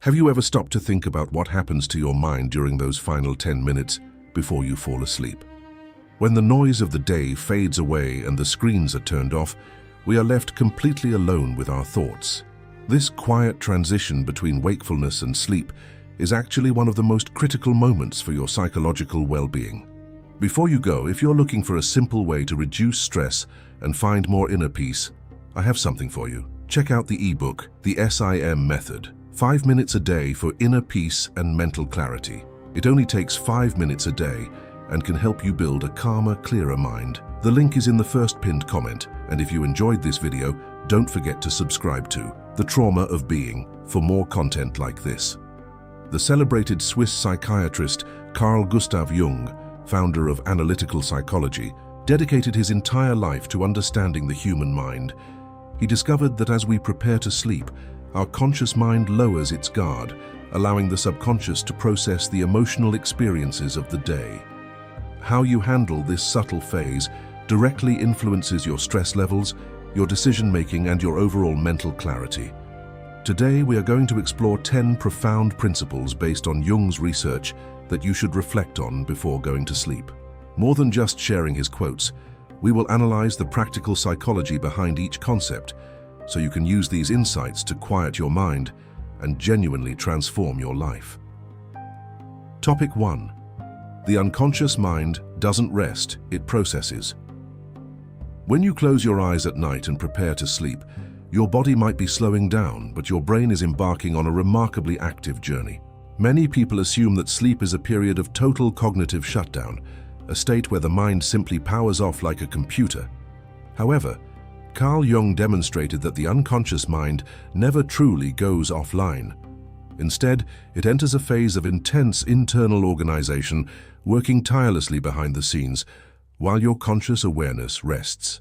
Have you ever stopped to think about what happens to your mind during those final 10 minutes before you fall asleep? When the noise of the day fades away and the screens are turned off, we are left completely alone with our thoughts. This quiet transition between wakefulness and sleep is actually one of the most critical moments for your psychological well-being. Before you go, if you're looking for a simple way to reduce stress and find more inner peace, I have something for you. Check out the ebook, The SIM Method, 5 minutes a day for inner peace and mental clarity. It only takes 5 minutes a day and can help you build a calmer, clearer mind. The link is in the first pinned comment, and if you enjoyed this video, don't forget to subscribe to The Trauma of Being for more content like this. The celebrated Swiss psychiatrist Carl Gustav Jung, founder of analytical psychology, dedicated his entire life to understanding the human mind. He discovered that as we prepare to sleep, our conscious mind lowers its guard, allowing the subconscious to process the emotional experiences of the day. How you handle this subtle phase directly influences your stress levels, your decision-making, and your overall mental clarity. Today, we are going to explore 10 profound principles based on Jung's research that you should reflect on before going to sleep. More than just sharing his quotes, we will analyze the practical psychology behind each concept so you can use these insights to quiet your mind and genuinely transform your life. Topic 1. The unconscious mind doesn't rest, it processes. When you close your eyes at night and prepare to sleep, your body might be slowing down, but your brain is embarking on a remarkably active journey. Many people assume that sleep is a period of total cognitive shutdown, a state where the mind simply powers off like a computer. However, Carl Jung demonstrated that the unconscious mind never truly goes offline. Instead, it enters a phase of intense internal organization, working tirelessly behind the scenes, while your conscious awareness rests.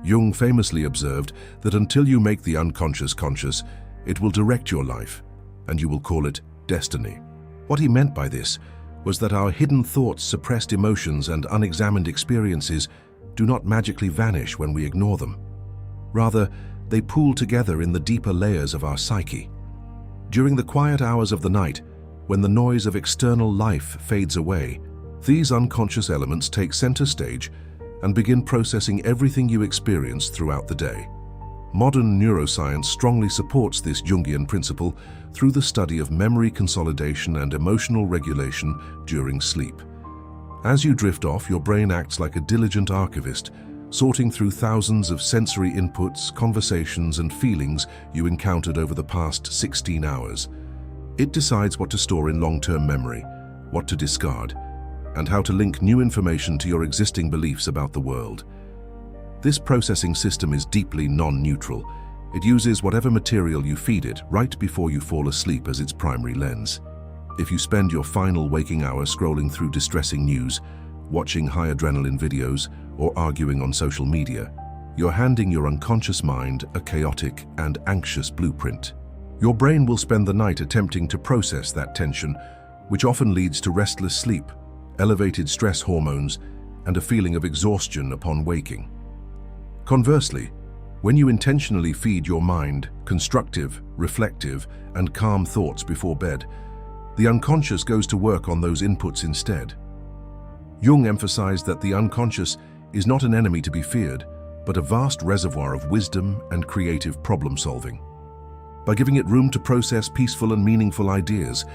Jung famously observed that until you make the unconscious conscious, it will direct your life, and you will call it destiny. What he meant by this was that our hidden thoughts, suppressed emotions, and unexamined experiences do not magically vanish when we ignore them. Rather, they pool together in the deeper layers of our psyche. During the quiet hours of the night, when the noise of external life fades away, these unconscious elements take center stage and begin processing everything you experience throughout the day. Modern neuroscience strongly supports this Jungian principle through the study of memory consolidation and emotional regulation during sleep. As you drift off, your brain acts like a diligent archivist, sorting through thousands of sensory inputs, conversations, and feelings you encountered over the past 16 hours. It decides what to store in long-term memory, what to discard, and how to link new information to your existing beliefs about the world. This processing system is deeply non-neutral. It uses whatever material you feed it right before you fall asleep as its primary lens. If you spend your final waking hour scrolling through distressing news, watching high adrenaline videos, or arguing on social media, you're handing your unconscious mind a chaotic and anxious blueprint. Your brain will spend the night attempting to process that tension, which often leads to restless sleep, elevated stress hormones, and a feeling of exhaustion upon waking. Conversely, when you intentionally feed your mind constructive, reflective, and calm thoughts before bed, the unconscious goes to work on those inputs instead. Jung emphasized that the unconscious is not an enemy to be feared, but a vast reservoir of wisdom and creative problem-solving. By giving it room to process peaceful and meaningful ideas,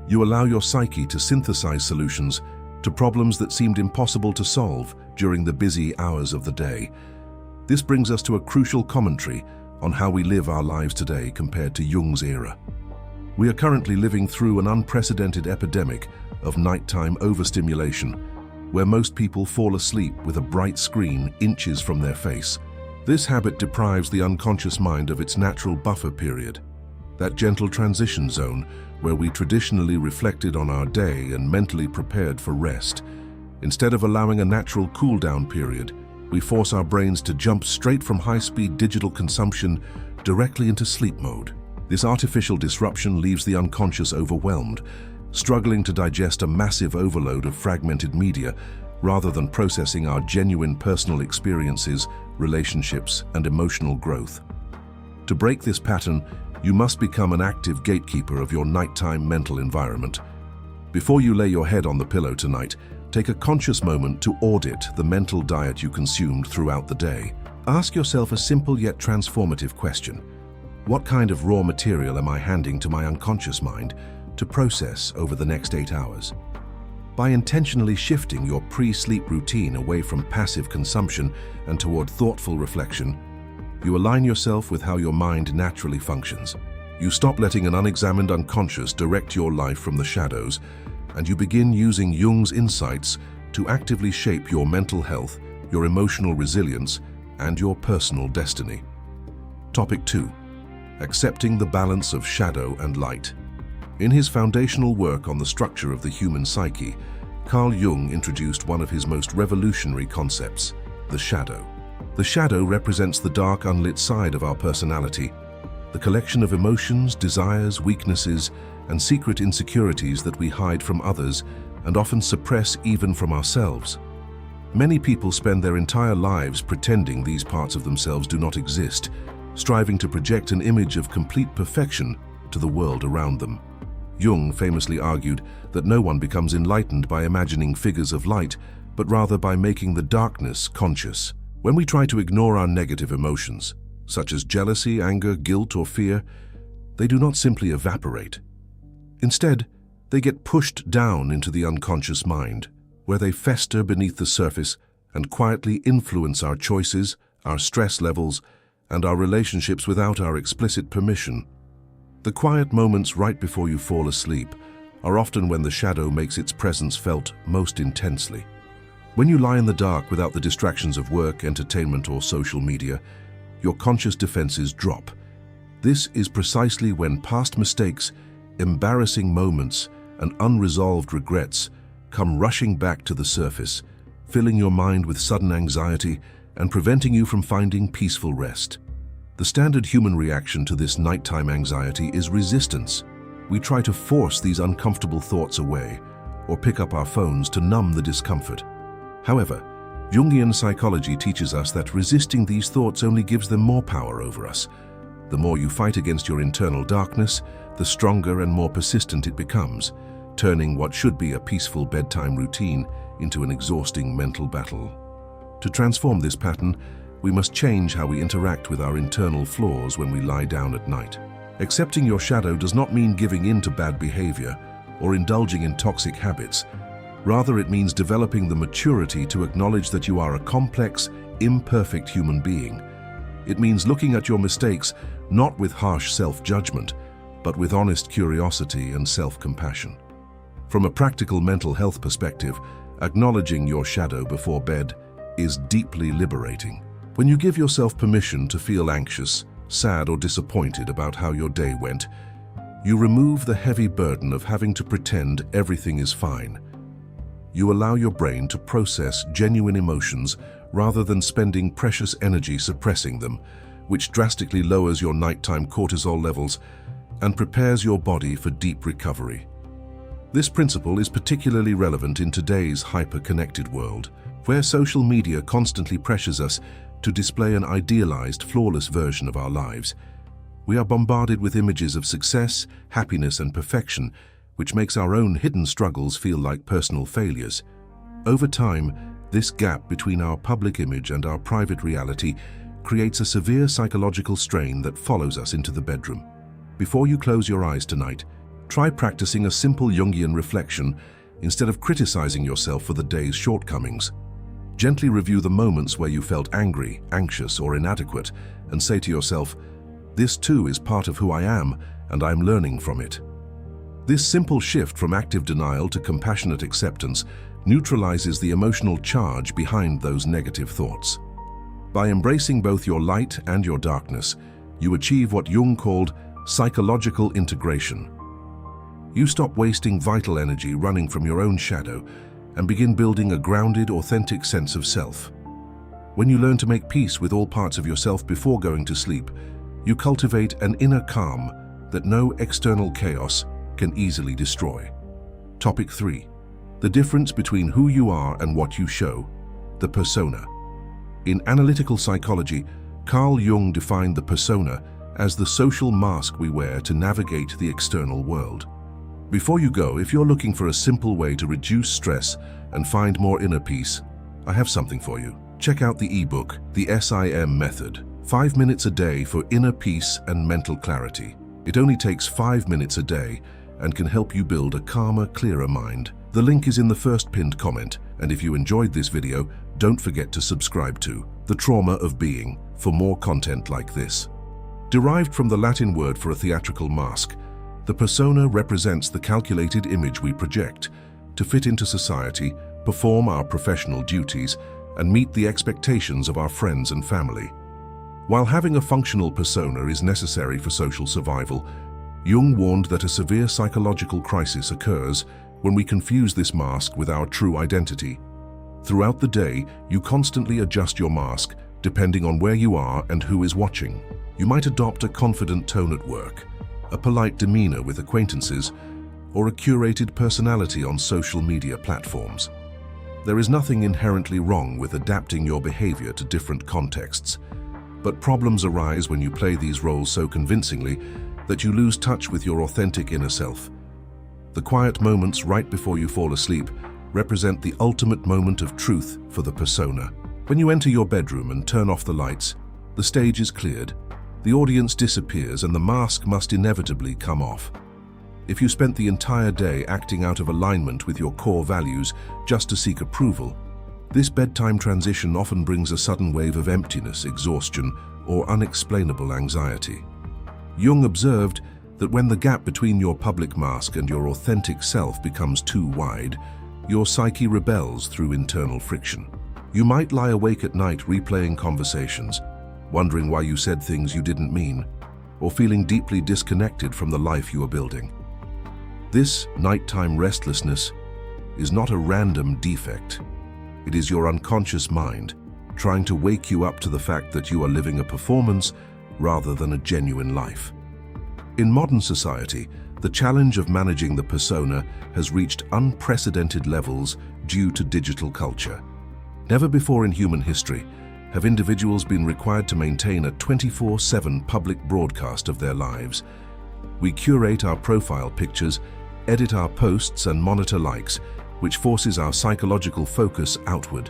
you allow your psyche to synthesize solutions to problems that seemed impossible to solve during the busy hours of the day. This brings us to a crucial commentary on how we live our lives today compared to Jung's era. We are currently living through an unprecedented epidemic of nighttime overstimulation, where most people fall asleep with a bright screen inches from their face. This habit deprives the unconscious mind of its natural buffer period, that gentle transition zone where we traditionally reflected on our day and mentally prepared for rest. Instead of allowing a natural cool-down period, we force our brains to jump straight from high-speed digital consumption directly into sleep mode. This artificial disruption leaves the unconscious overwhelmed, struggling to digest a massive overload of fragmented media rather than processing our genuine personal experiences, relationships, and emotional growth. To break this pattern, You must become an active gatekeeper of your nighttime mental environment. Before you lay your head on the pillow tonight, take a conscious moment to audit the mental diet you consumed throughout the day. Ask yourself a simple yet transformative question. What kind of raw material am I handing to my unconscious mind to process over the next 8 hours? By intentionally shifting your pre-sleep routine away from passive consumption and toward thoughtful reflection, you align yourself with how your mind naturally functions. You stop letting an unexamined unconscious direct your life from the shadows, and you begin using Jung's insights to actively shape your mental health, your emotional resilience, and your personal destiny. Topic 2. Accepting the balance of shadow and light. In his foundational work on the structure of the human psyche, Carl Jung introduced one of his most revolutionary concepts, the shadow. The shadow represents the dark, unlit side of our personality, the collection of emotions, desires, weaknesses, and secret insecurities that we hide from others and often suppress even from ourselves. Many people spend their entire lives pretending these parts of themselves do not exist, striving to project an image of complete perfection to the world around them. Jung famously argued that no one becomes enlightened by imagining figures of light, but rather by making the darkness conscious. When we try to ignore our negative emotions, such as jealousy, anger, guilt, or fear, they do not simply evaporate. Instead, they get pushed down into the unconscious mind, where they fester beneath the surface and quietly influence our choices, our stress levels, and our relationships without our explicit permission. The quiet moments right before you fall asleep are often when the shadow makes its presence felt most intensely. When you lie in the dark without the distractions of work, entertainment, or social media, your conscious defenses drop. This is precisely when past mistakes, embarrassing moments, and unresolved regrets come rushing back to the surface, filling your mind with sudden anxiety and preventing you from finding peaceful rest. The standard human reaction to this nighttime anxiety is resistance. We try to force these uncomfortable thoughts away or pick up our phones to numb the discomfort. However, Jungian psychology teaches us that resisting these thoughts only gives them more power over us. The more you fight against your internal darkness, the stronger and more persistent it becomes, turning what should be a peaceful bedtime routine into an exhausting mental battle. To transform this pattern, we must change how we interact with our internal flaws when we lie down at night. Accepting your shadow does not mean giving in to bad behavior or indulging in toxic habits. Rather, it means developing the maturity to acknowledge that you are a complex, imperfect human being. It means looking at your mistakes not with harsh self-judgment, but with honest curiosity and self-compassion. From a practical mental health perspective, acknowledging your shadow before bed is deeply liberating. When you give yourself permission to feel anxious, sad, or disappointed about how your day went, you remove the heavy burden of having to pretend everything is fine. You allow your brain to process genuine emotions rather than spending precious energy suppressing them, which drastically lowers your nighttime cortisol levels and prepares your body for deep recovery. This principle is particularly relevant in today's hyper-connected world, where social media constantly pressures us to display an idealized, flawless version of our lives. We are bombarded with images of success, happiness, and perfection, which makes our own hidden struggles feel like personal failures. Over time, this gap between our public image and our private reality creates a severe psychological strain that follows us into the bedroom. Before you close your eyes tonight, try practicing a simple Jungian reflection instead of criticizing yourself for the day's shortcomings. Gently review the moments where you felt angry, anxious, or inadequate, and say to yourself, "This too is part of who I am, and I'm learning from it." This simple shift from active denial to compassionate acceptance neutralizes the emotional charge behind those negative thoughts. By embracing both your light and your darkness, you achieve what Jung called psychological integration. You stop wasting vital energy running from your own shadow and begin building a grounded, authentic sense of self. When you learn to make peace with all parts of yourself before going to sleep, you cultivate an inner calm that no external chaos can easily destroy. Topic 3. The difference between who you are and what you show, the persona. In analytical psychology, Carl Jung defined the persona as the social mask we wear to navigate the external world. Before you go, if you're looking for a simple way to reduce stress and find more inner peace, I have something for you. Check out the ebook, The SIM Method, 5 minutes a day for inner peace and mental clarity. It only takes 5 minutes a day and can help you build a calmer, clearer mind. The link is in the first pinned comment, and if you enjoyed this video, don't forget to subscribe to The Trauma of Being for more content like this. Derived from the Latin word for a theatrical mask, the persona represents the calculated image we project to fit into society, perform our professional duties, and meet the expectations of our friends and family. While having a functional persona is necessary for social survival, Jung warned that a severe psychological crisis occurs when we confuse this mask with our true identity. Throughout the day, you constantly adjust your mask depending on where you are and who is watching. You might adopt a confident tone at work, a polite demeanor with acquaintances, or a curated personality on social media platforms. There is nothing inherently wrong with adapting your behavior to different contexts, but problems arise when you play these roles so convincingly that you lose touch with your authentic inner self. The quiet moments right before you fall asleep represent the ultimate moment of truth for the persona. When you enter your bedroom and turn off the lights, the stage is cleared, the audience disappears, and the mask must inevitably come off. If you spent the entire day acting out of alignment with your core values just to seek approval, this bedtime transition often brings a sudden wave of emptiness, exhaustion, or unexplainable anxiety. Jung observed that when the gap between your public mask and your authentic self becomes too wide, your psyche rebels through internal friction. You might lie awake at night replaying conversations, wondering why you said things you didn't mean, or feeling deeply disconnected from the life you are building. This nighttime restlessness is not a random defect. It is your unconscious mind trying to wake you up to the fact that you are living a performance rather than a genuine life. In modern society, the challenge of managing the persona has reached unprecedented levels due to digital culture. Never before in human history have individuals been required to maintain a 24/7 public broadcast of their lives. We curate our profile pictures, edit our posts, and monitor likes, which forces our psychological focus outward.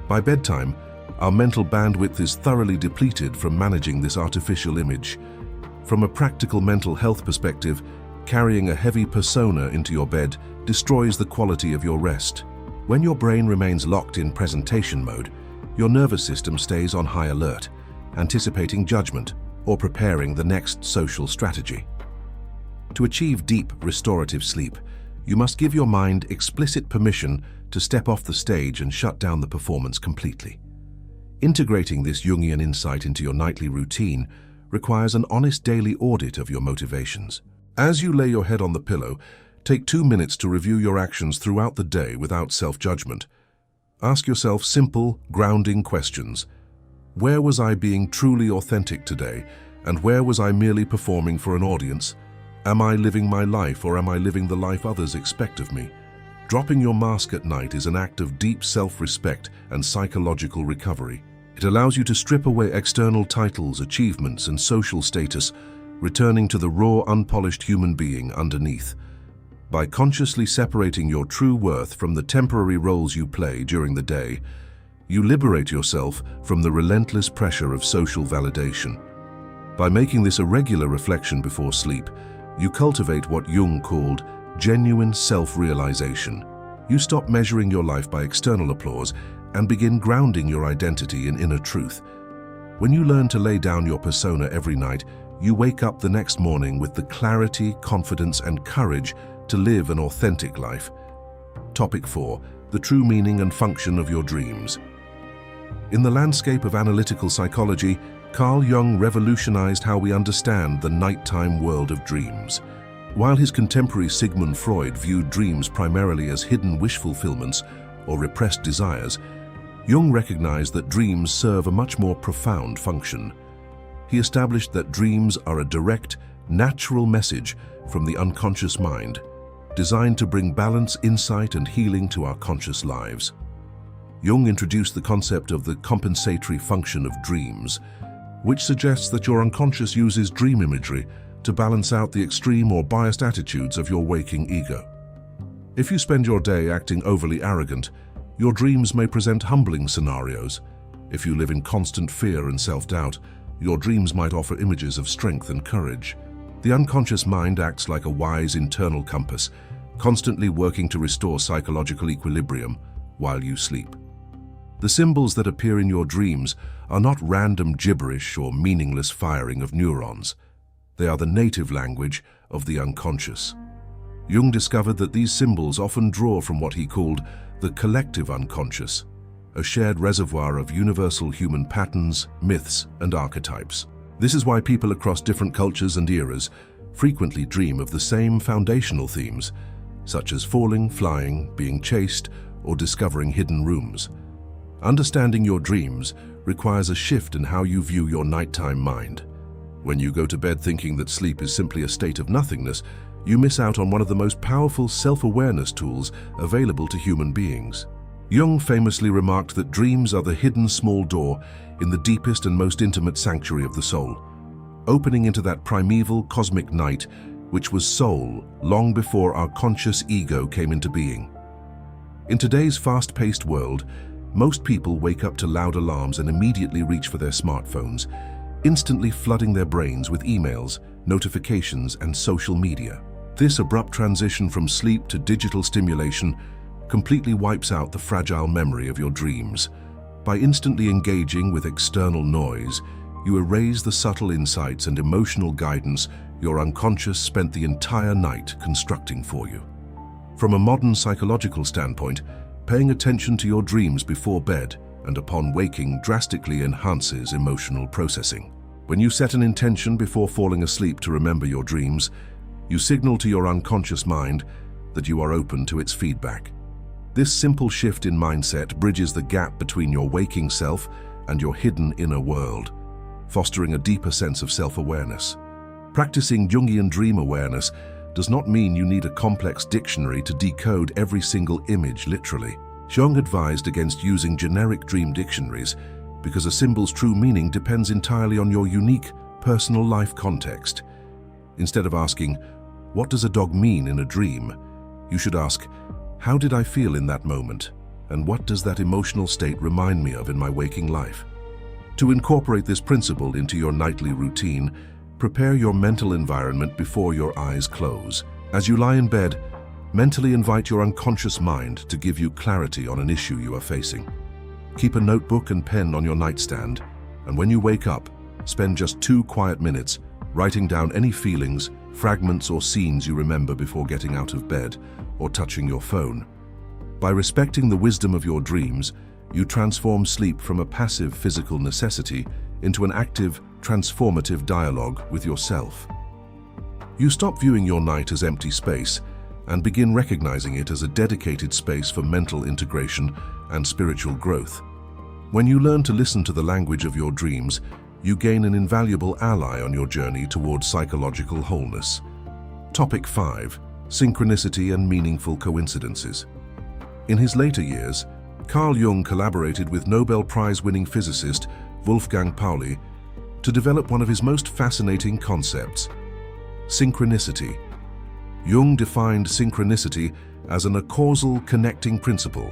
By bedtime, our mental bandwidth is thoroughly depleted from managing this artificial image. From a practical mental health perspective, carrying a heavy persona into your bed destroys the quality of your rest. When your brain remains locked in presentation mode, your nervous system stays on high alert, anticipating judgment or preparing the next social strategy. To achieve deep, restorative sleep, you must give your mind explicit permission to step off the stage and shut down the performance completely. Integrating this Jungian insight into your nightly routine requires an honest daily audit of your motivations. As you lay your head on the pillow, take 2 minutes to review your actions throughout the day without self-judgment. Ask yourself simple, grounding questions. Where was I being truly authentic today, and where was I merely performing for an audience? Am I living my life, or am I living the life others expect of me? Dropping your mask at night is an act of deep self-respect and psychological recovery. It allows you to strip away external titles, achievements, and social status, returning to the raw, unpolished human being underneath. By consciously separating your true worth from the temporary roles you play during the day, you liberate yourself from the relentless pressure of social validation. By making this a regular reflection before sleep, you cultivate what Jung called genuine self-realization. You stop measuring your life by external applause and begin grounding your identity in inner truth. When you learn to lay down your persona every night, you wake up the next morning with the clarity, confidence, and courage to live an authentic life. Topic 4. The true meaning and function of your dreams. In the landscape of analytical psychology, Carl Jung revolutionized how we understand the nighttime world of dreams. While his contemporary Sigmund Freud viewed dreams primarily as hidden wish fulfillments or repressed desires, Jung recognized that dreams serve a much more profound function. He established that dreams are a direct, natural message from the unconscious mind, designed to bring balance, insight, and healing to our conscious lives. Jung introduced the concept of the compensatory function of dreams. which suggests that your unconscious uses dream imagery to balance out the extreme or biased attitudes of your waking ego. If you spend your day acting overly arrogant, your dreams may present humbling scenarios. If you live in constant fear and self-doubt, your dreams might offer images of strength and courage. The unconscious mind acts like a wise internal compass, constantly working to restore psychological equilibrium while you sleep. The symbols that appear in your dreams are not random gibberish or meaningless firing of neurons. They are the native language of the unconscious. Jung discovered that these symbols often draw from what he called the collective unconscious, a shared reservoir of universal human patterns, myths, and archetypes. This is why people across different cultures and eras frequently dream of the same foundational themes, such as falling, flying, being chased, or discovering hidden rooms. Understanding your dreams requires a shift in how you view your nighttime mind. When you go to bed thinking that sleep is simply a state of nothingness, you miss out on one of the most powerful self-awareness tools available to human beings. Jung famously remarked that dreams are the hidden small door in the deepest and most intimate sanctuary of the soul, opening into that primeval cosmic night which was soul long before our conscious ego came into being. In today's fast-paced world, most people wake up to loud alarms and immediately reach for their smartphones, instantly flooding their brains with emails, notifications, and social media. This abrupt transition from sleep to digital stimulation completely wipes out the fragile memory of your dreams. By instantly engaging with external noise, you erase the subtle insights and emotional guidance your unconscious spent the entire night constructing for you. From a modern psychological standpoint, paying attention to your dreams before bed and upon waking drastically enhances emotional processing. When you set an intention before falling asleep to remember your dreams, you signal to your unconscious mind that you are open to its feedback. This simple shift in mindset bridges the gap between your waking self and your hidden inner world, fostering a deeper sense of self-awareness. Practicing Jungian dream awareness does not mean you need a complex dictionary to decode every single image literally. Jung advised against using generic dream dictionaries because a symbol's true meaning depends entirely on your unique, personal life context. Instead of asking, "What does a dog mean in a dream?" you should ask, "How did I feel in that moment? And what does that emotional state remind me of in my waking life?" To incorporate this principle into your nightly routine, prepare your mental environment before your eyes close. As you lie in bed, mentally invite your unconscious mind to give you clarity on an issue you are facing. Keep a notebook and pen on your nightstand, and when you wake up, spend just 2 quiet minutes writing down any feelings, fragments, or scenes you remember before getting out of bed or touching your phone. By respecting the wisdom of your dreams, you transform sleep from a passive physical necessity into an active, transformative dialogue with yourself. You stop viewing your night as empty space and begin recognizing it as a dedicated space for mental integration and spiritual growth. When you learn to listen to the language of your dreams, you gain an invaluable ally on your journey towards psychological wholeness. Topic 5. Synchronicity and meaningful coincidences. In his later years, Carl Jung collaborated with Nobel Prize-winning physicist Wolfgang Pauli to develop one of his most fascinating concepts, synchronicity. Jung defined synchronicity as an acausal connecting principle,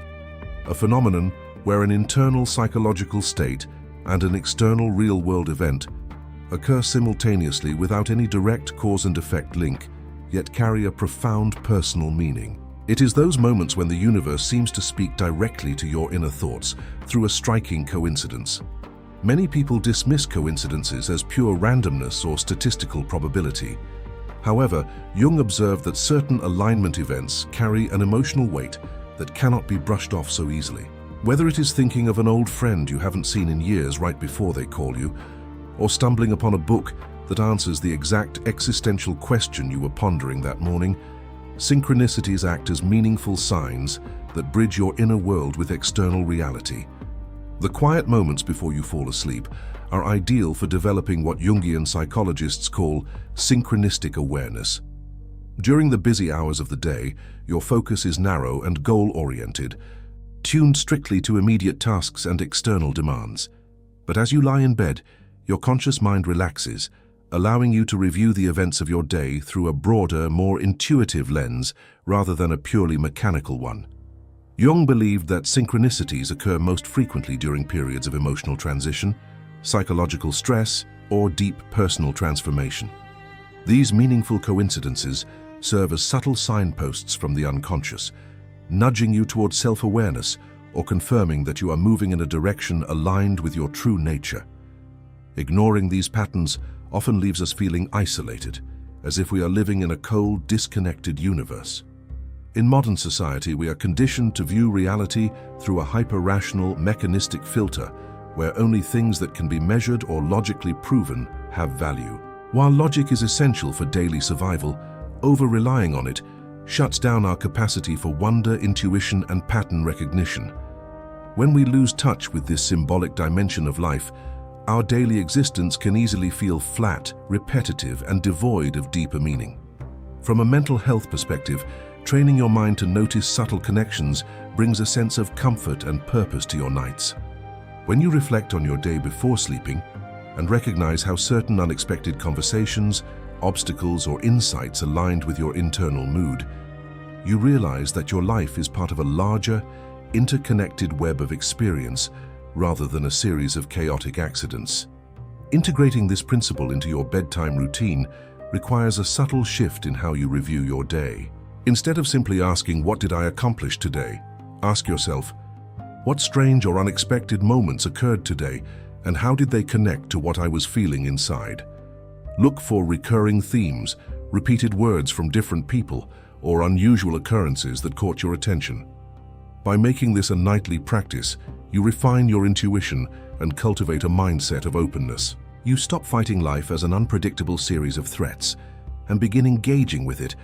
a phenomenon where an internal psychological state and an external real-world event occur simultaneously without any direct cause and effect link, yet carry a profound personal meaning. It is those moments when the universe seems to speak directly to your inner thoughts through a striking coincidence. Many people dismiss coincidences as pure randomness or statistical probability. However, Jung observed that certain alignment events carry an emotional weight that cannot be brushed off so easily. Whether it is thinking of an old friend you haven't seen in years right before they call you, or stumbling upon a book that answers the exact existential question you were pondering that morning, synchronicities act as meaningful signs that bridge your inner world with external reality. The quiet moments before you fall asleep are ideal for developing what Jungian psychologists call synchronistic awareness. During the busy hours of the day, your focus is narrow and goal-oriented, tuned strictly to immediate tasks and external demands. But as you lie in bed, your conscious mind relaxes, allowing you to review the events of your day through a broader, more intuitive lens rather than a purely mechanical one. Jung believed that synchronicities occur most frequently during periods of emotional transition, psychological stress, or deep personal transformation. These meaningful coincidences serve as subtle signposts from the unconscious, nudging you towards self-awareness or confirming that you are moving in a direction aligned with your true nature. Ignoring these patterns often leaves us feeling isolated, as if we are living in a cold, disconnected universe. In modern society, we are conditioned to view reality through a hyper-rational, mechanistic filter, where only things that can be measured or logically proven have value. While logic is essential for daily survival, over-relying on it shuts down our capacity for wonder, intuition, and pattern recognition. When we lose touch with this symbolic dimension of life, our daily existence can easily feel flat, repetitive, and devoid of deeper meaning. From a mental health perspective, training your mind to notice subtle connections brings a sense of comfort and purpose to your nights. When you reflect on your day before sleeping and recognize how certain unexpected conversations, obstacles, or insights aligned with your internal mood, you realize that your life is part of a larger, interconnected web of experience rather than a series of chaotic accidents. Integrating this principle into your bedtime routine requires a subtle shift in how you review your day. Instead of simply asking, "What did I accomplish today?" ask yourself, "What strange or unexpected moments occurred today, and how did they connect to what I was feeling inside?" Look for recurring themes, repeated words from different people, or unusual occurrences that caught your attention. By making this a nightly practice, you refine your intuition and cultivate a mindset of openness. You stop fighting life as an unpredictable series of threats and begin engaging with it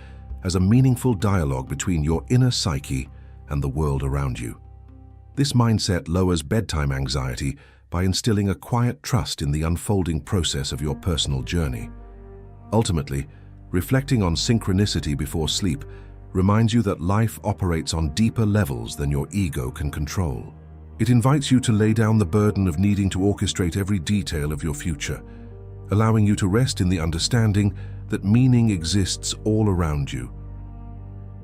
as a meaningful dialogue between your inner psyche and the world around you. This mindset lowers bedtime anxiety by instilling a quiet trust in the unfolding process of your personal journey. Ultimately, reflecting on synchronicity before sleep reminds you that life operates on deeper levels than your ego can control. It invites you to lay down the burden of needing to orchestrate every detail of your future, allowing you to rest in the understanding that meaning exists all around you.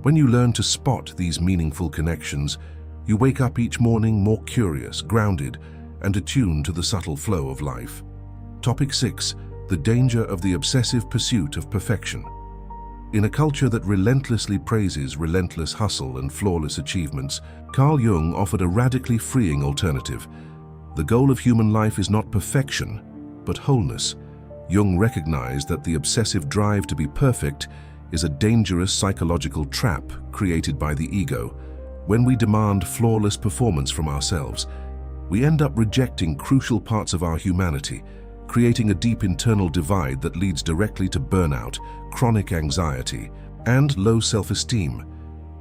When you learn to spot these meaningful connections, you wake up each morning more curious, grounded, and attuned to the subtle flow of life. Topic 6. The danger of the obsessive pursuit of perfection. In a culture that relentlessly praises relentless hustle and flawless achievements, Carl Jung offered a radically freeing alternative. The goal of human life is not perfection, but wholeness. Jung recognized that the obsessive drive to be perfect is a dangerous psychological trap created by the ego. When we demand flawless performance from ourselves, we end up rejecting crucial parts of our humanity, creating a deep internal divide that leads directly to burnout, chronic anxiety, and low self-esteem.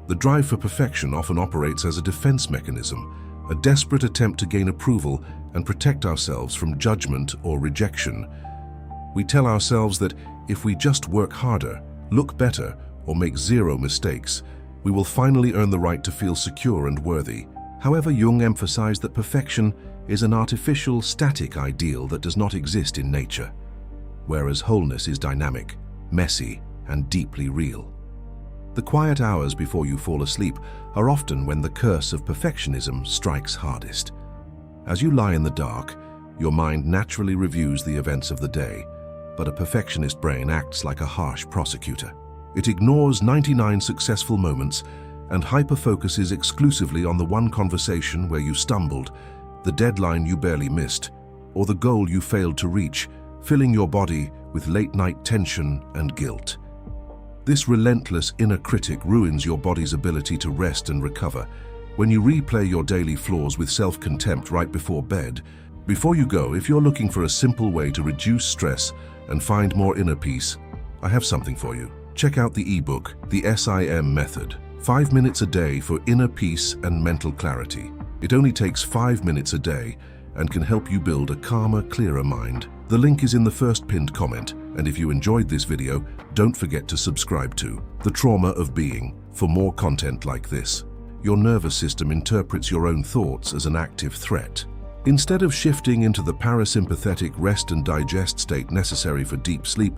The drive for perfection often operates as a defense mechanism, a desperate attempt to gain approval and protect ourselves from judgment or rejection. We tell ourselves that if we just work harder, look better, or make zero mistakes, we will finally earn the right to feel secure and worthy. However, Jung emphasized that perfection is an artificial, static ideal that does not exist in nature, whereas wholeness is dynamic, messy, and deeply real. The quiet hours before you fall asleep are often when the curse of perfectionism strikes hardest. As you lie in the dark, your mind naturally reviews the events of the day, but a perfectionist brain acts like a harsh prosecutor. It ignores 99 successful moments and hyper-focuses exclusively on the one conversation where you stumbled, the deadline you barely missed, or the goal you failed to reach, filling your body with late-night tension and guilt. This relentless inner critic ruins your body's ability to rest and recover. When you replay your daily flaws with self-contempt right before bed, before you go, if you're looking for a simple way to reduce stress and find more inner peace, I have something for you. Check out the ebook, The SIM Method, 5 minutes a day for inner peace and mental clarity. It only takes 5 minutes a day and can help you build a calmer, clearer mind. The link is in the first pinned comment, and if you enjoyed this video, don't forget to subscribe to The Trauma of Being for more content like this. Your nervous system interprets your own thoughts as an active threat. Instead of shifting into the parasympathetic rest and digest state necessary for deep sleep,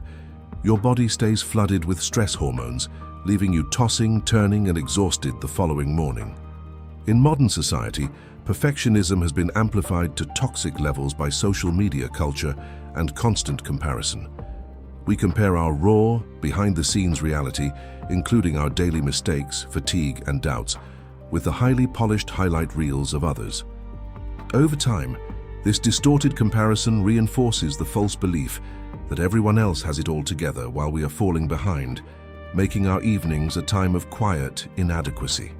your body stays flooded with stress hormones, leaving you tossing, turning, and exhausted the following morning. In modern society, perfectionism has been amplified to toxic levels by social media culture and constant comparison. We compare our raw, behind-the-scenes reality, including our daily mistakes, fatigue, and doubts, with the highly polished highlight reels of others. Over time, this distorted comparison reinforces the false belief that everyone else has it all together while we are falling behind, making our evenings a time of quiet inadequacy.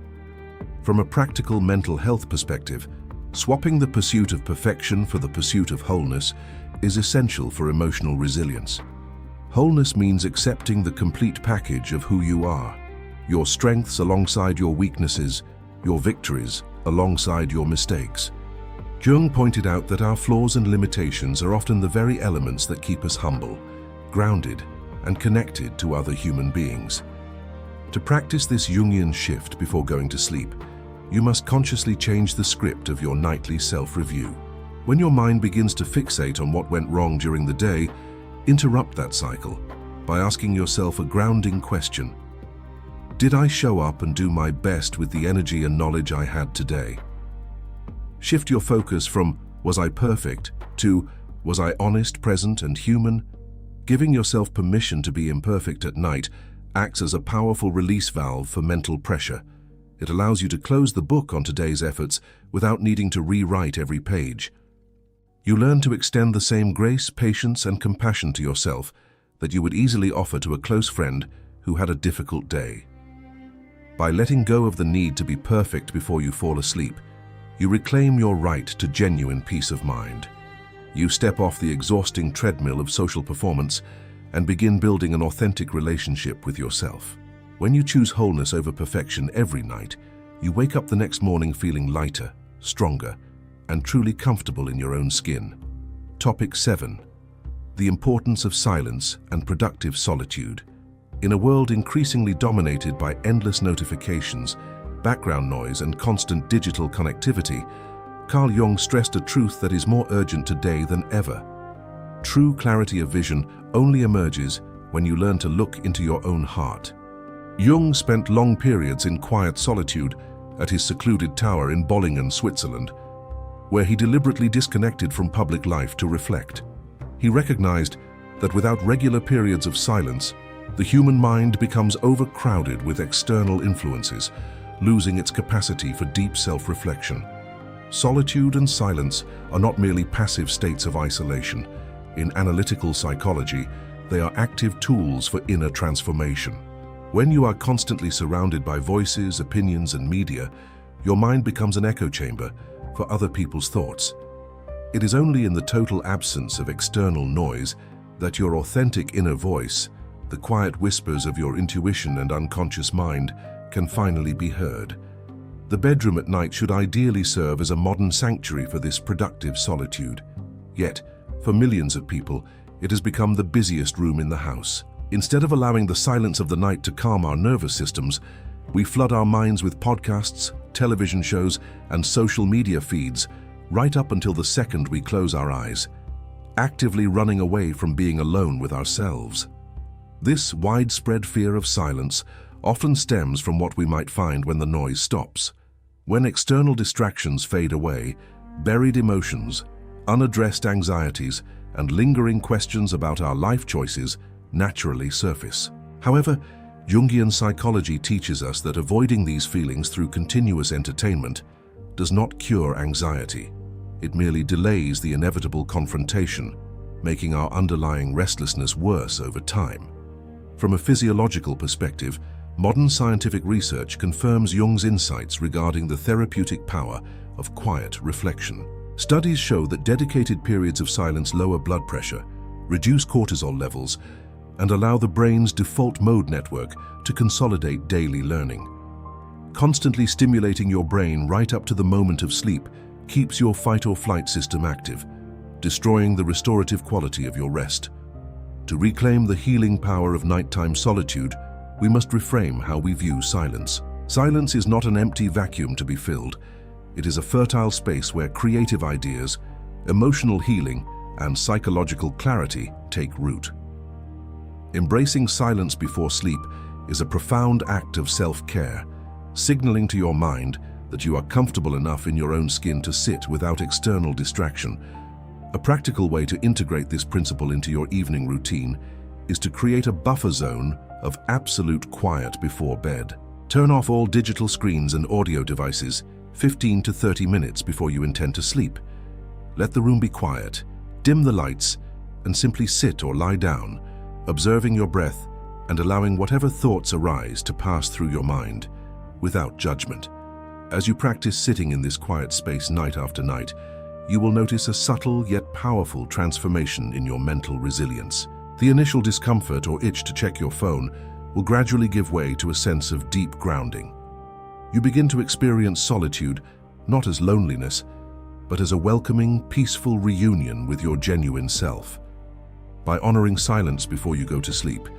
From a practical mental health perspective, swapping the pursuit of perfection for the pursuit of wholeness is essential for emotional resilience. Wholeness means accepting the complete package of who you are, your strengths alongside your weaknesses, your victories alongside your mistakes. Jung pointed out that our flaws and limitations are often the very elements that keep us humble, grounded, and connected to other human beings. To practice this Jungian shift before going to sleep, you must consciously change the script of your nightly self-review. When your mind begins to fixate on what went wrong during the day, interrupt that cycle by asking yourself a grounding question. Did I show up and do my best with the energy and knowledge I had today? Shift your focus from "was I perfect" to "was I honest, present, and human?" Giving yourself permission to be imperfect at night acts as a powerful release valve for mental pressure. It allows you to close the book on today's efforts without needing to rewrite every page. You learn to extend the same grace, patience, and compassion to yourself that you would easily offer to a close friend who had a difficult day. By letting go of the need to be perfect before you fall asleep, you reclaim your right to genuine peace of mind. You step off the exhausting treadmill of social performance and begin building an authentic relationship with yourself. When you choose wholeness over perfection every night, you wake up the next morning feeling lighter, stronger, and truly comfortable in your own skin. Topic 7. The importance of silence and productive solitude. In a world increasingly dominated by endless notifications, background noise, and constant digital connectivity, Carl Jung stressed a truth that is more urgent today than ever. True clarity of vision only emerges when you learn to look into your own heart. Jung spent long periods in quiet solitude at his secluded tower in Bollingen, Switzerland, where he deliberately disconnected from public life to reflect. He recognized that without regular periods of silence, the human mind becomes overcrowded with external influences, losing its capacity for deep self-reflection. Solitude and silence are not merely passive states of isolation. In analytical psychology, they are active tools for inner transformation. When you are constantly surrounded by voices, opinions, and media, your mind becomes an echo chamber for other people's thoughts. It is only in the total absence of external noise that your authentic inner voice, the quiet whispers of your intuition and unconscious mind, can finally be heard. The bedroom at night should ideally serve as a modern sanctuary for this productive solitude. Yet, for millions of people, it has become the busiest room in the house. Instead of allowing the silence of the night to calm our nervous systems, we flood our minds with podcasts, television shows, and social media feeds, right up until the second we close our eyes, actively running away from being alone with ourselves. This widespread fear of silence often stems from what we might find when the noise stops. When external distractions fade away, buried emotions, unaddressed anxieties, and lingering questions about our life choices naturally surface. However, Jungian psychology teaches us that avoiding these feelings through continuous entertainment does not cure anxiety. It merely delays the inevitable confrontation, making our underlying restlessness worse over time. From a physiological perspective, modern scientific research confirms Jung's insights regarding the therapeutic power of quiet reflection. Studies show that dedicated periods of silence lower blood pressure, reduce cortisol levels, and allow the brain's default mode network to consolidate daily learning. Constantly stimulating your brain right up to the moment of sleep keeps your fight-or-flight system active, destroying the restorative quality of your rest. To reclaim the healing power of nighttime solitude, we must reframe how we view silence. Silence is not an empty vacuum to be filled. It is a fertile space where creative ideas, emotional healing, and psychological clarity take root. Embracing silence before sleep is a profound act of self-care, signaling to your mind that you are comfortable enough in your own skin to sit without external distraction. A practical way to integrate this principle into your evening routine is to create a buffer zone of absolute quiet before bed. Turn off all digital screens and audio devices 15 to 30 minutes before you intend to sleep. Let the room be quiet, dim the lights, and simply sit or lie down, observing your breath and allowing whatever thoughts arise to pass through your mind without judgment. As you practice sitting in this quiet space night after night, you will notice a subtle yet powerful transformation in your mental resilience. The initial discomfort or itch to check your phone will gradually give way to a sense of deep grounding. You begin to experience solitude not as loneliness, but as a welcoming, peaceful reunion with your genuine self. By honoring silence before you go to sleep,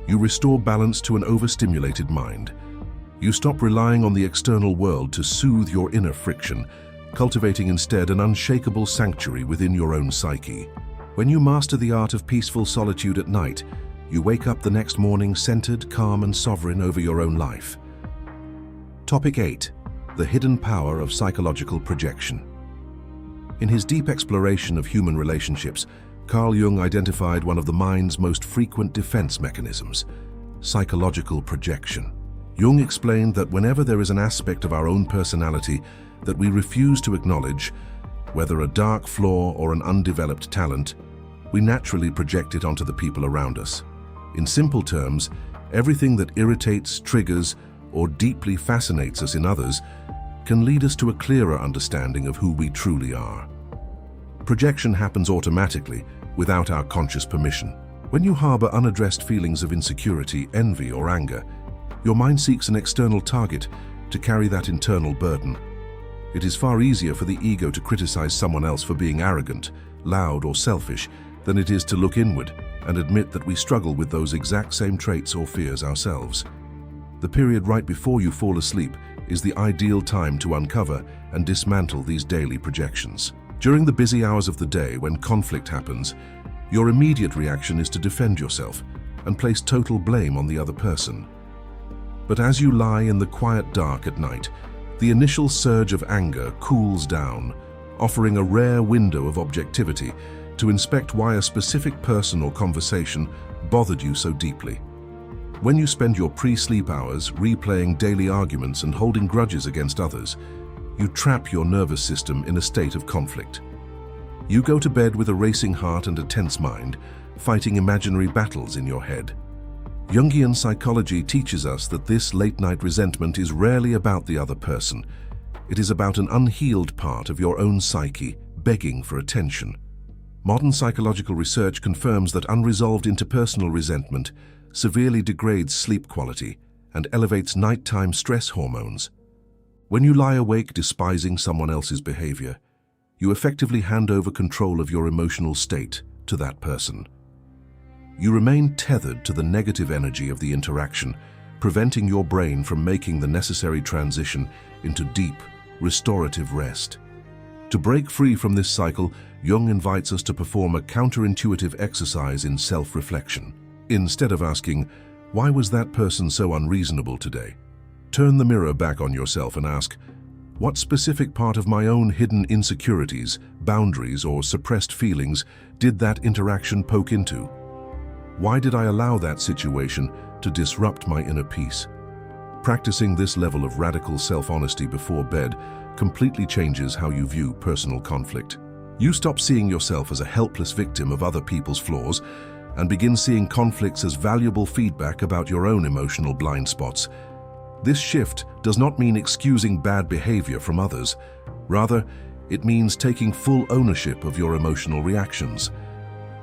you restore balance to an overstimulated mind. You stop relying on the external world to soothe your inner friction, cultivating instead an unshakable sanctuary within your own psyche. When you master the art of peaceful solitude at night, you wake up the next morning centered, calm, and sovereign over your own life. Topic 8. The hidden power of psychological projection. In his deep exploration of human relationships, Carl Jung identified one of the mind's most frequent defense mechanisms: psychological projection. Jung explained that whenever there is an aspect of our own personality that we refuse to acknowledge, whether a dark flaw or an undeveloped talent, we naturally project it onto the people around us. In simple terms, everything that irritates, triggers, or deeply fascinates us in others can lead us to a clearer understanding of who we truly are. Projection happens automatically, without our conscious permission. When you harbor unaddressed feelings of insecurity, envy, or anger, your mind seeks an external target to carry that internal burden. It is far easier for the ego to criticize someone else for being arrogant, loud, or selfish than it is to look inward and admit that we struggle with those exact same traits or fears ourselves. The period right before you fall asleep is the ideal time to uncover and dismantle these daily projections. During the busy hours of the day when conflict happens, your immediate reaction is to defend yourself and place total blame on the other person. But as you lie in the quiet dark at night, the initial surge of anger cools down, offering a rare window of objectivity to inspect why a specific person or conversation bothered you so deeply. When you spend your pre-sleep hours replaying daily arguments and holding grudges against others, you trap your nervous system in a state of conflict. You go to bed with a racing heart and a tense mind, fighting imaginary battles in your head. Jungian psychology teaches us that this late-night resentment is rarely about the other person. It is about an unhealed part of your own psyche begging for attention. Modern psychological research confirms that unresolved interpersonal resentment severely degrades sleep quality and elevates nighttime stress hormones. When you lie awake despising someone else's behavior, you effectively hand over control of your emotional state to that person. You remain tethered to the negative energy of the interaction, preventing your brain from making the necessary transition into deep, restorative rest. To break free from this cycle, Jung invites us to perform a counterintuitive exercise in self-reflection. Instead of asking, "Why was that person so unreasonable today?" turn the mirror back on yourself and ask, "What specific part of my own hidden insecurities, boundaries, or suppressed feelings did that interaction poke into? Why did I allow that situation to disrupt my inner peace?" Practicing this level of radical self-honesty before bed completely changes how you view personal conflict. You stop seeing yourself as a helpless victim of other people's flaws and begin seeing conflicts as valuable feedback about your own emotional blind spots. This shift does not mean excusing bad behavior from others. Rather, it means taking full ownership of your emotional reactions.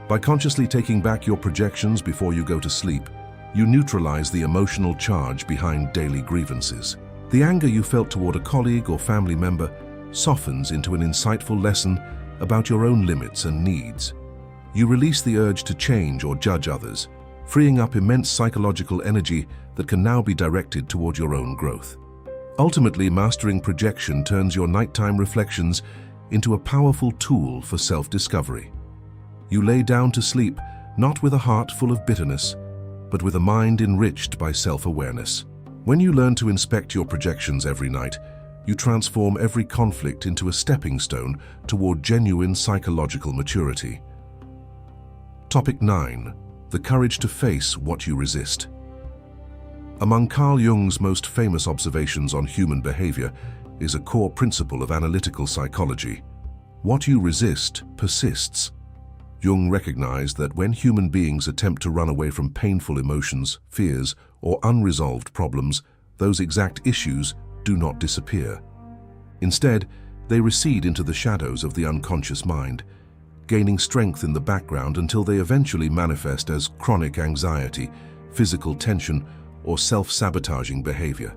By consciously taking back your projections before you go to sleep, you neutralize the emotional charge behind daily grievances. The anger you felt toward a colleague or family member softens into an insightful lesson about your own limits and needs. You release the urge to change or judge others, freeing up immense psychological energy that can now be directed toward your own growth. Ultimately, mastering projection turns your nighttime reflections into a powerful tool for self-discovery. You lay down to sleep not with a heart full of bitterness, but with a mind enriched by self-awareness. When you learn to inspect your projections every night, you transform every conflict into a stepping stone toward genuine psychological maturity. Topic 9. The courage to face what you resist. Among Carl Jung's most famous observations on human behavior is a core principle of analytical psychology. What you resist persists. Jung recognized that when human beings attempt to run away from painful emotions, fears, or unresolved problems, those exact issues do not disappear. Instead, they recede into the shadows of the unconscious mind, gaining strength in the background until they eventually manifest as chronic anxiety, physical tension, or self-sabotaging behavior.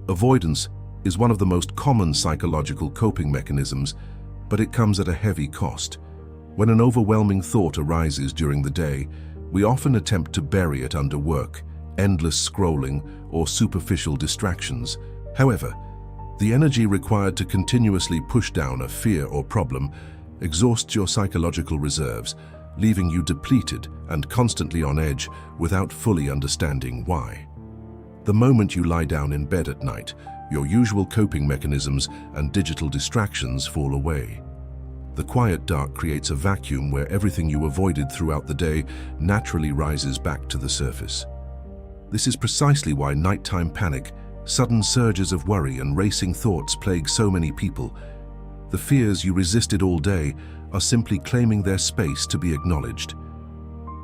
Avoidance is one of the most common psychological coping mechanisms, but it comes at a heavy cost. When an overwhelming thought arises during the day, we often attempt to bury it under work, endless scrolling, or superficial distractions. However, the energy required to continuously push down a fear or problem exhausts your psychological reserves, leaving you depleted and constantly on edge without fully understanding why. The moment you lie down in bed at night, your usual coping mechanisms and digital distractions fall away. The quiet dark creates a vacuum where everything you avoided throughout the day naturally rises back to the surface. This is precisely why nighttime panic, sudden surges of worry, and racing thoughts plague so many people. The fears you resisted all day are simply claiming their space to be acknowledged.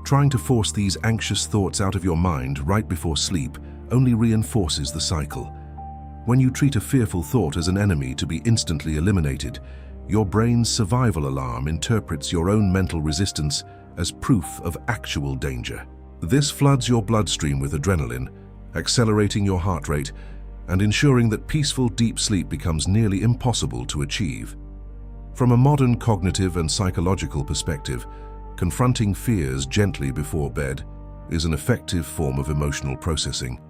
Trying to force these anxious thoughts out of your mind right before sleep only reinforces the cycle. When you treat a fearful thought as an enemy to be instantly eliminated, your brain's survival alarm interprets your own mental resistance as proof of actual danger. This floods your bloodstream with adrenaline, accelerating your heart rate and ensuring that peaceful deep sleep becomes nearly impossible to achieve. From a modern cognitive and psychological perspective, confronting fears gently before bed is an effective form of emotional processing.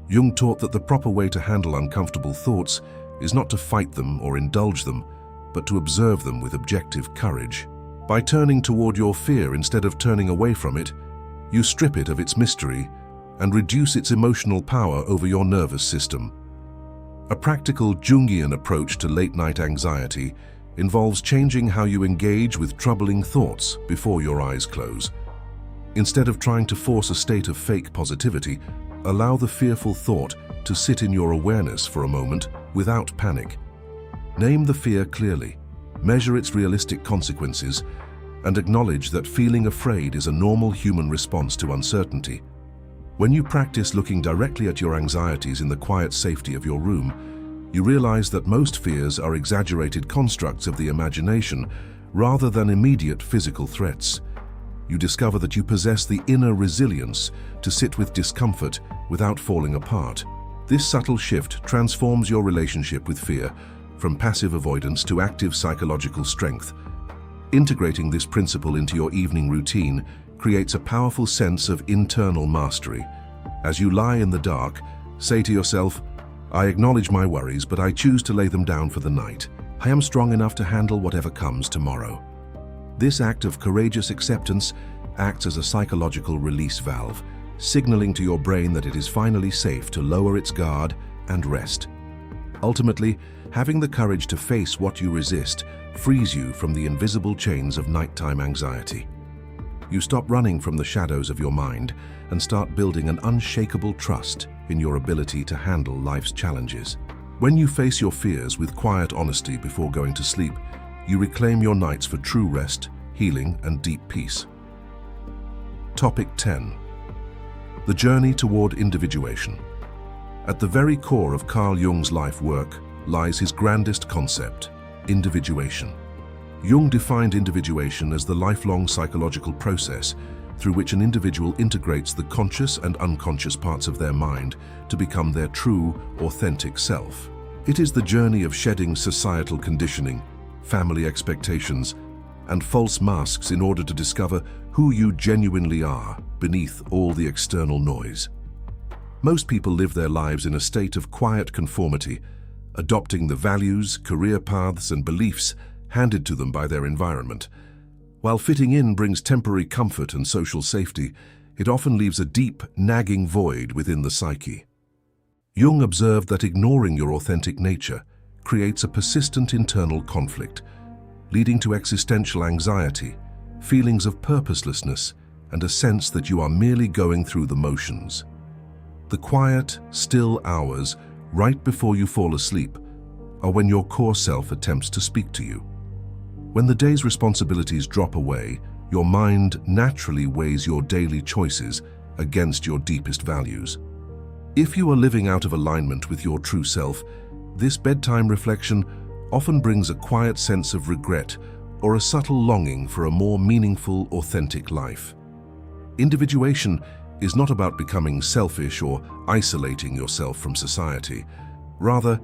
Jung taught that the proper way to handle uncomfortable thoughts is not to fight them or indulge them, but to observe them with objective courage. By turning toward your fear instead of turning away from it, you strip it of its mystery and reduce its emotional power over your nervous system. A practical Jungian approach to late-night anxiety involves changing how you engage with troubling thoughts before your eyes close. Instead of trying to force a state of fake positivity, allow the fearful thought to sit in your awareness for a moment without panic. Name the fear clearly, measure its realistic consequences, and acknowledge that feeling afraid is a normal human response to uncertainty. When you practice looking directly at your anxieties in the quiet safety of your room, you realize that most fears are exaggerated constructs of the imagination rather than immediate physical threats. You discover that you possess the inner resilience to sit with discomfort without falling apart. This subtle shift transforms your relationship with fear from passive avoidance to active psychological strength. Integrating this principle into your evening routine creates a powerful sense of internal mastery. As you lie in the dark, say to yourself, "I acknowledge my worries, but I choose to lay them down for the night. I am strong enough to handle whatever comes tomorrow." This act of courageous acceptance acts as a psychological release valve, signaling to your brain that it is finally safe to lower its guard and rest. Ultimately, having the courage to face what you resist frees you from the invisible chains of nighttime anxiety. You stop running from the shadows of your mind and start building an unshakable trust in your ability to handle life's challenges. When you face your fears with quiet honesty before going to sleep, you reclaim your nights for true rest, healing, and deep peace. Topic 10. The journey toward individuation. At the very core of Carl Jung's life work lies his grandest concept, individuation. Jung defined individuation as the lifelong psychological process through which an individual integrates the conscious and unconscious parts of their mind to become their true, authentic self. It is the journey of shedding societal conditioning, family expectations, and false masks in order to discover who you genuinely are beneath all the external noise. Most people live their lives in a state of quiet conformity, adopting the values, career paths, and beliefs handed to them by their environment. While fitting in brings temporary comfort and social safety, it often leaves a deep, nagging void within the psyche. Jung observed that ignoring your authentic nature creates a persistent internal conflict, leading to existential anxiety, feelings of purposelessness, and a sense that you are merely going through the motions. The quiet, still hours right before you fall asleep are when your core self attempts to speak to you. When the day's responsibilities drop away, your mind naturally weighs your daily choices against your deepest values. If you are living out of alignment with your true self, this bedtime reflection often brings a quiet sense of regret or a subtle longing for a more meaningful, authentic life. Individuation is not about becoming selfish or isolating yourself from society. Rather,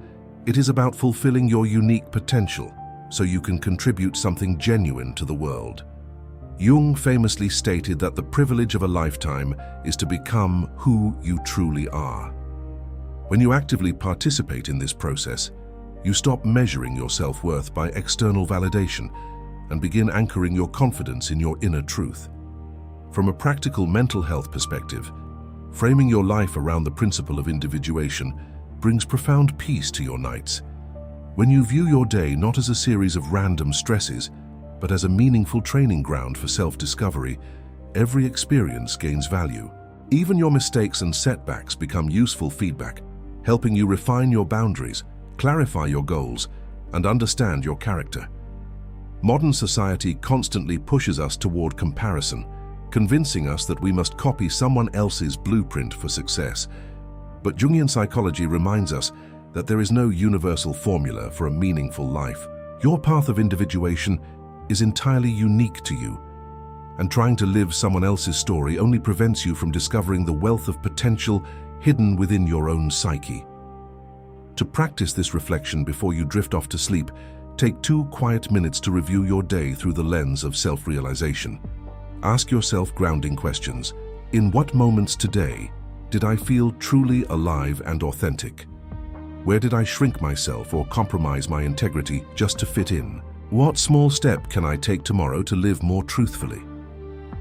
it is about fulfilling your unique potential so you can contribute something genuine to the world. Jung famously stated that the privilege of a lifetime is to become who you truly are. When you actively participate in this process, you stop measuring your self-worth by external validation and begin anchoring your confidence in your inner truth. From a practical mental health perspective, framing your life around the principle of individuation brings profound peace to your nights. When you view your day not as a series of random stresses, but as a meaningful training ground for self-discovery, every experience gains value. Even your mistakes and setbacks become useful feedback, helping you refine your boundaries, clarify your goals, and understand your character. Modern society constantly pushes us toward comparison, convincing us that we must copy someone else's blueprint for success. But Jungian psychology reminds us that there is no universal formula for a meaningful life. Your path of individuation is entirely unique to you, and trying to live someone else's story only prevents you from discovering the wealth of potential hidden within your own psyche. To practice this reflection before you drift off to sleep, take 2 quiet minutes to review your day through the lens of self-realization. Ask yourself grounding questions. In what moments today did I feel truly alive and authentic? Where did I shrink myself or compromise my integrity just to fit in? What small step can I take tomorrow to live more truthfully?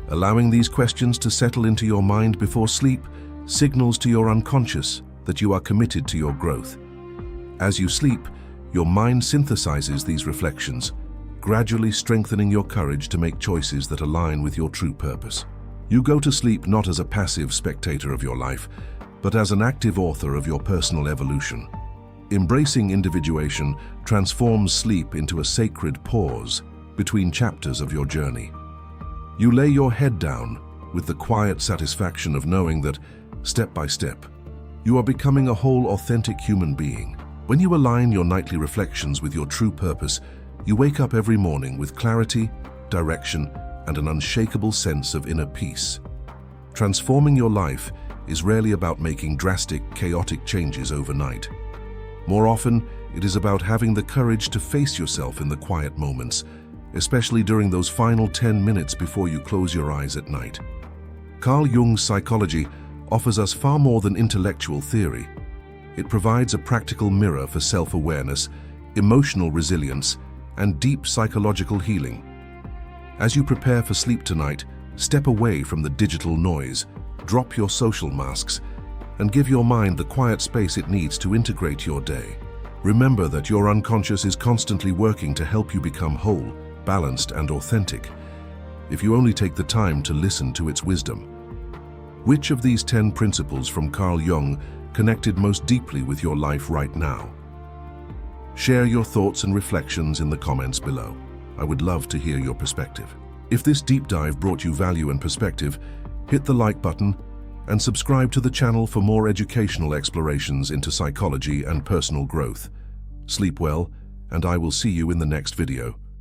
Allowing these questions to settle into your mind before sleep signals to your unconscious that you are committed to your growth. As you sleep, your mind synthesizes these reflections, gradually strengthening your courage to make choices that align with your true purpose. You go to sleep not as a passive spectator of your life, but as an active author of your personal evolution. Embracing individuation transforms sleep into a sacred pause between chapters of your journey. You lay your head down with the quiet satisfaction of knowing that, step by step, you are becoming a whole, authentic human being. When you align your nightly reflections with your true purpose, you wake up every morning with clarity, direction, and an unshakable sense of inner peace. Transforming your life is rarely about making drastic, chaotic changes overnight. More often, it is about having the courage to face yourself in the quiet moments, especially during those final 10 minutes before you close your eyes at night. Carl Jung's psychology offers us far more than intellectual theory. It provides a practical mirror for self-awareness, emotional resilience, and deep psychological healing. As you prepare for sleep tonight, step away from the digital noise, drop your social masks, and give your mind the quiet space it needs to integrate your day. Remember that your unconscious is constantly working to help you become whole, balanced, and authentic, if you only take the time to listen to its wisdom. Which of these 10 principles from Carl Jung connected most deeply with your life right now? Share your thoughts and reflections in the comments below. I would love to hear your perspective. If this deep dive brought you value and perspective, hit the like button and subscribe to the channel for more educational explorations into psychology and personal growth. Sleep well, and I will see you in the next video.